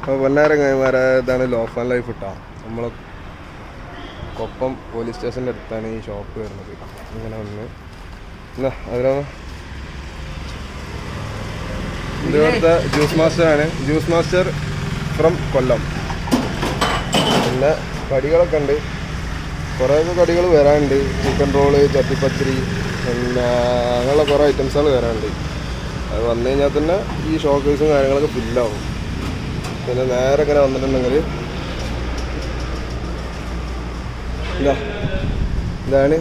അപ്പോൾ പൊന്നാരങ്ങന്മാരെ ഇതാണ് loaf and life ഇട്ടാ. നമ്മൾ കൊപ്പം പോലീസ് സ്റ്റേഷൻ്റെ അടുത്താണ് ഈ ഷോപ്പ് വരുന്നത്. ഇങ്ങനെ വന്ന് എന്നാ അതിലോ ഇവിടുത്തെ ജ്യൂസ് മാസ്റ്ററാണ്. ജ്യൂസ് മാസ്റ്റർ ഫ്രം കൊല്ലം. പിന്നെ കടികളൊക്കെ ഉണ്ട്, കുറേയൊക്കെ കടികൾ വരാനുണ്ട്. ചിക്കൻ റോള്, ചട്ടിപ്പത്തിരി, പിന്നെ അങ്ങനെയുള്ള കുറേ ഐറ്റംസുകൾ വരാനുണ്ട്. അത് വന്നു കഴിഞ്ഞാൽ തന്നെ ഈ ഷോക്കേസും കാര്യങ്ങളൊക്കെ ഫില്ലാവും. പിന്നെ നേരെ ഇങ്ങനെ വന്നിട്ടുണ്ടെങ്കിൽ ഇതാണ്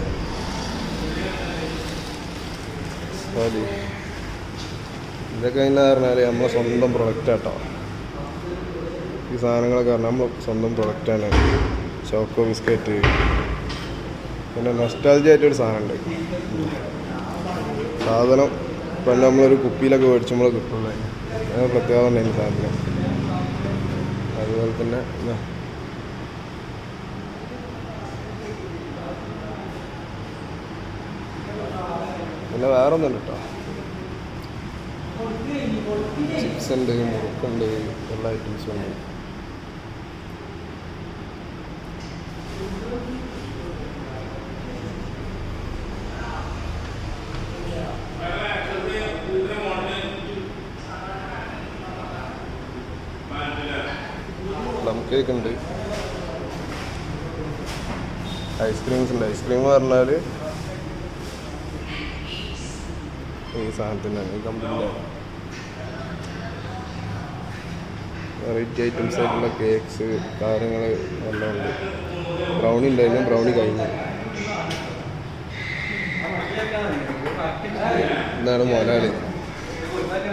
മതി. ഇതൊക്കെ എന്ന് പറഞ്ഞാൽ നമ്മളെ സ്വന്തം പ്രൊഡക്റ്റാട്ടോ. ഈ സാധനങ്ങളൊക്കെ പറഞ്ഞാൽ നമ്മൾ സ്വന്തം പ്രൊഡക്റ്റാണ്. ചോക്കോ ബിസ്ക്കറ്റ്, പിന്നെ നൊസ്റ്റാൾജിയ ആയിട്ടൊരു സാധനമുണ്ട്. സാധനം ഇപ്പം നമ്മളൊരു കുപ്പിയിലൊക്കെ മേടിച്ചുമ്പോൾ കിട്ടുള്ളൂ. അങ്ങനെ പ്രത്യേകത ഉണ്ട് ഈ സാധനം. അതുപോലെ തന്നെ പിന്നെ വേറെ ഒന്നുമില്ല കേട്ടോ. ചിപ്സ് ഉണ്ട്, മുറുക്കുണ്ട്, എല്ലാ ഐറ്റംസും ഉണ്ട്. പ്ലം കേക്ക് ഉണ്ട്, ഐസ്ക്രീംസ് ഉണ്ട്. ഐസ്ക്രീം പറഞ്ഞാൽ ഈ സാധനത്തിനാണ്, ഈ കമ്പനിയുടെ വെറൈറ്റി ഐറ്റംസ് ആയിട്ടുള്ള കേക്ക്സ് കാര്യങ്ങൾ എല്ലാം ഉണ്ട്. ബ്രൗണി ഉണ്ടായിരുന്നു, ബ്രൗണി കഴിഞ്ഞു. ഇതാണ് മുതലാളി.